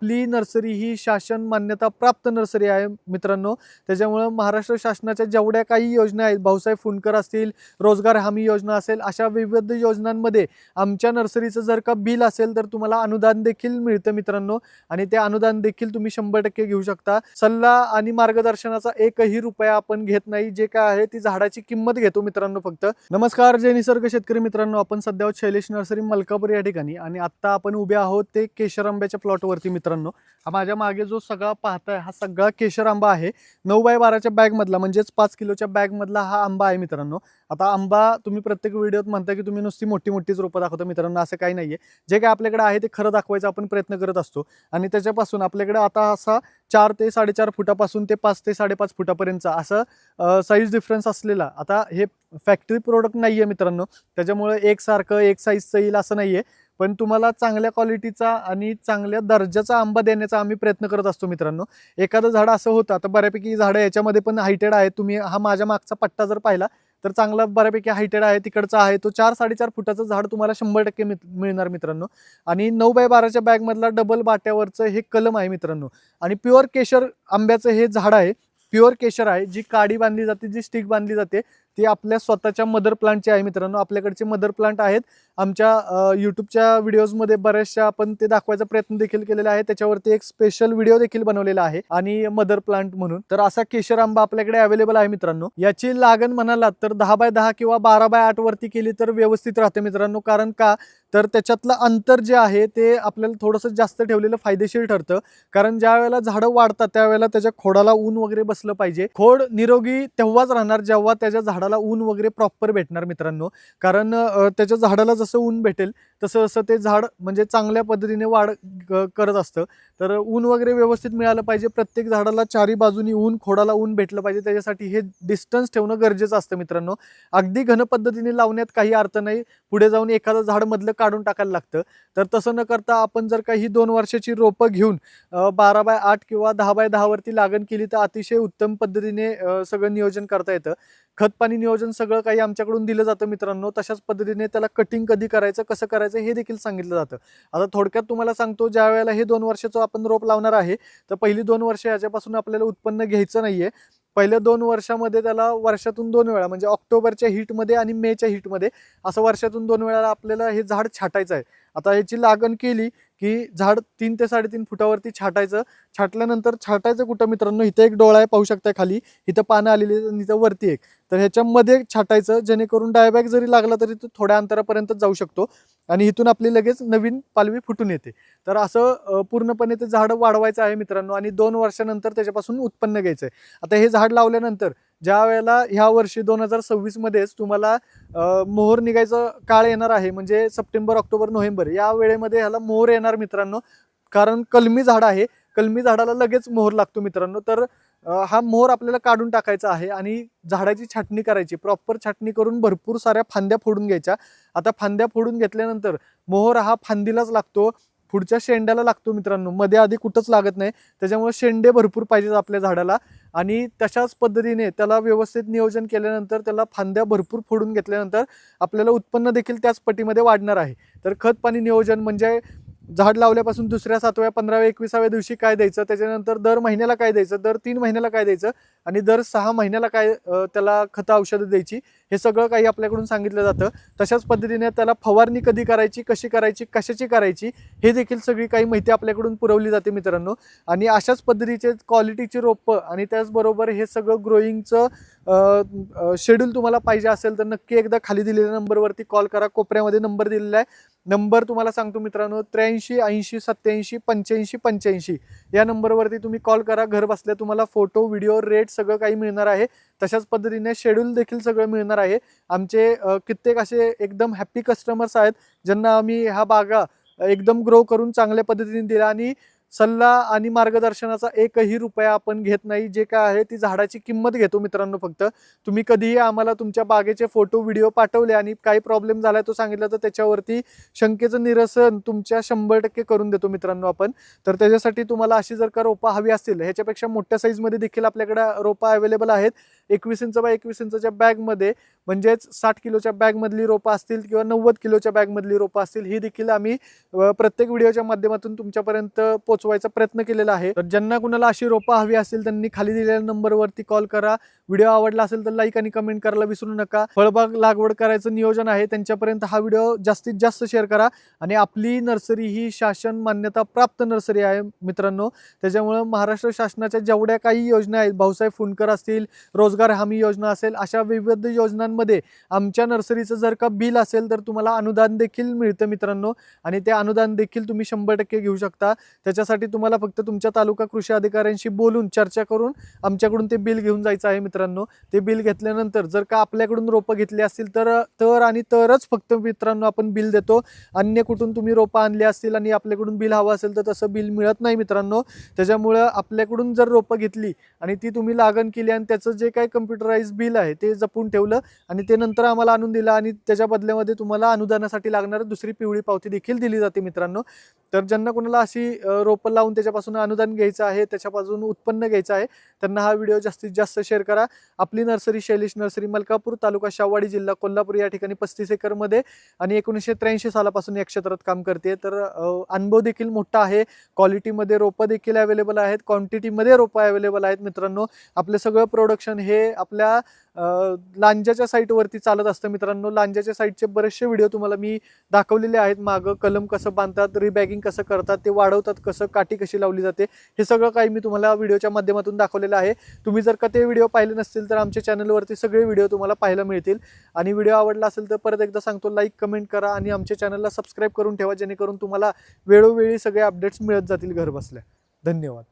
आपली नर्सरी ही शासन मान्यता प्राप्त नर्सरी आहे मित्रांनो। त्याच्यामुळे महाराष्ट्र शासनाच्या जेवढ्या काही योजना आहेत, भाऊसाहेब फुंडकर असतील, रोजगार हमी योजना असेल, अशा विविध योजनांमध्ये आमच्या नर्सरीचं जर का बिल असेल तर तुम्हाला अनुदान देखील मिळतं मित्रांनो। आणि ते अनुदान देखील तुम्ही 100% घेऊ शकता। सल्ला आणि मार्गदर्शनाचा एकही रुपया आपण घेत नाही, जे काय आहे ती झाडाची किंमत घेतो मित्रांनो फक्त। नमस्कार जय निसर्ग शेतकरी मित्रांनो, आपण सध्या आहोत शैलेश नर्सरी मलकापूर या ठिकाणी आणि आता आपण उभे आहोत ते केशर आंब्याच्या प्लॉटवरती मित्रांनो। हा माझ्या मागे जो सगळा पाहताय हा सगळा केशर आंबा आहे। 9x12च्या बॅग मधला म्हणजेच 5 किलोच्या बॅग मधला हा आंबा आहे मित्रांनो। आता आंबा तुम्ही प्रत्येक व्हिडिओत म्हणता की तुम्ही नुसती मोठी मोठीच रोपं दाखवता मित्रांनो, असं काही नाहीये। जे काय आपल्याकडे आहे ते खरं दाखवायचा आपण प्रयत्न करत असतो आणि त्याच्यापासून आपल्याकडे आता असा 4 ते 4.5 फुटापासून ते 5 ते 5.5 फुटापर्यंतचा असं साईज डिफरन्स असलेला, आता हे फॅक्टरी प्रोडक्ट नाहीये मित्रांनो, त्याच्यामुळे एकसारखं एक साईजचं येईल असं नाहीये। पण तुम्हाला चांगल्या क्वालिटीचा आणि चांगल्या दर्जाचा आंबा देण्याचा आम्ही प्रयत्न करत असतो मित्रांनो। एखादं झाड असं होतं, आता बऱ्यापैकी झाडं याच्यामध्ये पण हायटेड आहे, तुम्ही हा माझ्या मागचा पट्टा जर पाहिला तर चांगला बऱ्यापैकी हायटेड आहे, तिकडचा आहे तो 4-4.5 फुटाचं झाड तुम्हाला 100% मिळणार मित्रांनो। आणि 9x12च्या बॅग मधला डबल बाट्यावरचं हे कलम आहे मित्रांनो। आणि प्युअर केशर आंब्याचं हे झाड आहे, प्युअर केशर आहे। जी काडी बांधली जाते, जी स्टिक बांधली जाते ती आपल्या स्वतःच्या मदर प्लांटची आहे मित्रांनो। आपल्याकडचे मदर प्लांट आहेत, आमच्या यूट्यूबच्या व्हिडिओजमध्ये बऱ्याचशा आपण ते दाखवायचा प्रयत्न देखील केलेला आहे, त्याच्यावरती एक स्पेशल व्हिडिओ देखील बनवलेला आहे आणि मदर प्लांट म्हणून। तर असा केशर आंबा आपल्याकडे अवेलेबल आहे मित्रांनो। याची लागण म्हणालात तर 10x10 किंवा 12x8 वरती केली तर व्यवस्थित राहते मित्रांनो। कारण का तर त्याच्यातलं अंतर जे आहे ते आपल्याला थोडंसं जास्त ठेवलेलं फायदेशीर ठरतं। कारण ज्या वेळेला झाडं वाढतात त्यावेळेला त्याच्या खोडाला ऊन वगैरे बसलं पाहिजे। खोड निरोगी तेव्हाच राहणार जेव्हा त्याच्या झाडाला ऊन वगैरे प्रॉपर भेटणार मित्रांनो। कारण त्याच्या झाडाला जसं ऊन भेटेल तसं तसं ते झाड म्हणजे चांगल्या पद्धतीने वाढ करत असतं। तर ऊन वगैरे व्यवस्थित मिळालं पाहिजे, प्रत्येक झाडाला चारी बाजूनी ऊन, खोडाला ऊन भेटलं पाहिजे, त्याच्यासाठी हे डिस्टन्स ठेवणं गरजेचं असतं मित्रांनो। अगदी घन पद्धतीने लावण्यात काही अर्थ नाही, पुढे जाऊन एखादं झाड मधलं काढून टाकायला लागतं। तर तसं न करता आपण जर काही 2 वर्षाची रोपं घेऊन 12x8 किंवा 10x10 वरती लागण केली तर अतिशय उत्तम पद्धतीने सगळं नियोजन करता येतं। खत पाणी नियोजन सगळं काही आमच्याकडून दिलं जातं मित्रांनो। तशाच पद्धतीने त्याला कटिंग कधी करायचं, कसं करायचं हे देखील सांगितलं जातं। आता थोडक्यात तुम्हाला सांगतो, ज्या वेळेला हे 2 वर्षाचं आपण रोप लावणार आहे तर पहिली 2 वर्ष याच्यापासून आपल्याला उत्पन्न घ्यायचं नाहीये। पहिल्या 2 वर्षामध्ये त्याला वर्षातून 2 वेळा म्हणजे ऑक्टोबरच्या हीटमध्ये आणि मेच्या हीटमध्ये असं वर्षातून 2 वेळा आपल्याला हे झाड छाटायचं आहे। आता याची लागण केली की झाड 3 ते 3.5 फुटावरती छाटायचं। छाटल्यानंतर छाटायचं कुठं मित्रांनो, इथं एक डोळा आहे पाहू शकता खाली, इथं पानं आलेली आणि इथं वरती एक, तर ह्याच्यामध्ये छाटायचं जेणेकरून डायबॅक जरी लागला तरी तो थोड्या अंतरापर्यंत जाऊ शकतो आणि इथून आपली लगेच नवीन पालवी फुटून येते। तर असं पूर्णपणे ते झाड वाढवायचं आहे मित्रांनो आणि 2 वर्षानंतर त्याच्यापासून उत्पन्न घ्यायचं आहे। आता हे झाड लावल्यानंतर ज्या वेळेला ह्या वर्षी 2026 मध्येच तुम्हाला मोहर निघायचा काळ येणार आहे, म्हणजे सप्टेंबर, ऑक्टोबर, नोव्हेंबर या वेळेमध्ये ह्याला मोहर येणार मित्रांनो। कारण कलमी झाड आहे, कलमी झाडाला लगेच मोहर लागतो मित्रांनो। तर हा मोहर आपल्याला काढून टाकायचा आहे आणि झाडाची छाटणी करायची, प्रॉपर छाटणी करून भरपूर साऱ्या फांद्या फोडून घ्यायच्या। आता फांद्या फोडून घेतल्यानंतर मोहर हा फांदीलाच लागतो, पुढच्या शेंड्याला लागतो मित्रांनो, मध्ये आधी कुठंच लागत नाही। त्याच्यामुळे शेंडे भरपूर पाहिजेत आपल्या झाडाला आणि तशाच पद्धतीने त्याला व्यवस्थित नियोजन केल्यानंतर त्याला फांद्या भरपूर फोडून घेतल्यानंतर आपल्याला उत्पन्न देखील त्याच पटीमध्ये वाढणार आहे। तर खत पाणी नियोजन म्हणजे झाड लावल्यापासून दुसऱ्या, 7व्या, 15व्या, 21व्या दिवशी काय द्यायचं, त्याच्यानंतर दर महिन्याला काय द्यायचं, दर 3 महिन्याला काय द्यायचं आणि दर 6 महिन्याला काय त्याला खतं औषधं द्यायची, हे सगळं काही आपल्याकडून सांगितलं जातं। तशाच पद्धतीने त्याला फवारणी कधी करायची, कशी करायची, कशाची करायची हे देखील सगळी काही माहिती आपल्याकडून पुरवली जाते मित्रांनो। आणि अशाच पद्धतीचे क्वालिटीचे रोपं आणि त्याचबरोबर हे सगळं ग्रोईंगचं शेड्यूल तुम्हाला पाहिजे असेल तर नक्की एकदा खाली दिलेल्या नंबरवरती कॉल करा, कोपऱ्यामध्ये नंबर दिलेला आहे। नंबर तुम्हाला सांगतो मित्रांनो, 83 80 87 85 85 या नंबरवरती तुम्ही कॉल करा। घर बसल्या तुम्हाला फोटो, व्हिडिओ, रेट सगळं काही मिळणार आहे। तशाच पद्धतीने शेड्यूल देखील सगळं मिळणार आहे। आमचे कित्येक असे एकदम हॅप्पी कस्टमर्स आहेत ज्यांना आम्ही ह्या बागा एकदम ग्रो करून चांगल्या पद्धतीने दिला आणि सल्ला आणि मार्गदर्शनाचा एकही रुपया आपण घेत नाही, जे काय आहे ती झाडाची किंमत घेतो मित्रांनो फक्त। तुम्ही कधीही आम्हाला तुमच्या बागेचे फोटो, व्हिडिओ पाठवले आणि काही प्रॉब्लेम झाला तो सांगितलं तर त्याच्यावरती शंकेचं निरसन तुमच्या 100% करून देतो मित्रांनो आपण। तर त्याच्यासाठी तुम्हाला अशी जर का रोपं हवी असतील, ह्याच्यापेक्षा मोठ्या साईजमध्ये देखील आपल्याकडे रोपं अवेलेबल आहेत। 21 इंच बाय 21 इंचच्या बॅगमध्ये म्हणजेच 60 किलोच्या बॅगमधली रोपं असतील किंवा 90 किलोच्या बॅगमधली रोपं असतील, ही देखील आम्ही प्रत्येक व्हिडिओच्या माध्यमातून तुमच्यापर्यंत पोहोचवायचा प्रयत्न केलेला आहे. तर ज्यांना कुणाला अशी रोपं हवी असतील त्यांनी खाली दिलेल्या नंबरवरती कॉल करा. व्हिडिओ आवडला असेल तर लाईक आणि कमेंट करायला विसरू नका. फळबाग लागवड करायचं नियोजन आहे त्यांच्यापर्यंत हा व्हिडिओ जास्तीत जास्त शेअर करा. आणि आपली नर्सरी ही शासन मान्यता प्राप्त नर्सरी आहे मित्रांनो. त्याच्यामुळं महाराष्ट्र शासनाच्या जेवढ्या काही योजना आहेत, भाऊसाहेब फुंडकर असतील, रोजगार हमी योजना असेल, अशा विविध योजनांमध्ये आमच्या नर्सरीचं जर का बिल असेल तर तुम्हाला अनुदान देखील मिळतं मित्रांनो. आणि ते अनुदान देखील तुम्ही 100% घेऊ शकता. त्याच्यासाठी तुम्हाला फक्त तुमच्या तालुका कृषी अधिकाऱ्यांशी बोलून चर्चा करून आमच्याकडून ते बिल घेऊन जायचं आहे मित्रांनो. ते बिल घेतल्यानंतर जर का आपल्याकडून रोपं घेतली असतील तर आणि तरच फक्त मित्रांनो आपण बिल देतो. अन्य कुठून तुम्ही रोपं आणली असतील आणि आपल्याकडून बिल हवं असेल तर तसं बिल मिळत नाही मित्रांनो. त्याच्यामुळं आपल्याकडून जर रोपं घेतली आणि ती तुम्ही लागण केली आणि त्याचं जे काही कम्प्युटराइज बिल आहे ते जपून ठेवलं आणि ते नंतर आम्हाला आणून दिलं आणि त्याच्या बदल्यामध्ये तुम्हाला अनुदानासाठी लागणारी दुसरी पिवळी पावती देखील दिली जाते मित्रांनो. तर ज्यांना कोणाला अशी रोपं लावून त्याच्यापासून अनुदान घ्यायचं आहे, त्याच्यापासून उत्पन्न घ्यायचं आहे, त्यांना हा व्हिडिओ जास्तीत जास्त शेअर करा. आपली नर्सरी शैलेश नर्सरी मलकापूर, तालुका शाहवाडी, जिल्हा कोल्हापूर या ठिकाणी 35 एकरमध्ये आणि 1983 सालापासून या क्षेत्रात काम करते. तर अनुभव देखील मोठा आहे. क्वालिटीमध्ये रोपं देखील अवेलेबल आहेत, क्वांटिटीमध्ये रोपं अवेलेबल आहेत मित्रांनो. आपलं सगळं प्रोडक्शन हे आपल्या लांजाच्या साईटवरती चालत असतं मित्रांनो. लांजाच्या साईटचे बरेचसे व्हिडिओ तुम्हाला मी दाखवलेले आहेत. मागं कलम कसं बांधतात, रिबॅगिंग कसं करतात, ते वाढवतात कसं, काठी कशी लावली जाते, हे सगळं काही मी तुम्हाला व्हिडिओच्या माध्यमातून दाखवलेलं आहे. तुम्ही जर का ते व्हिडिओ पाहिले नसतील तर आमच्या चॅनलवरती सगळे व्हिडिओ तुम्हाला पाहायला मिळतील. आणि व्हिडिओ आवडला असेल तर परत एकदा सांगतो, लाईक कमेंट करा आणि आमच्या चॅनलला सबस्क्राईब करून ठेवा, जेणेकरून तुम्हाला वेळोवेळी सगळे अपडेट्स मिळत जातील घर बसल्या. धन्यवाद.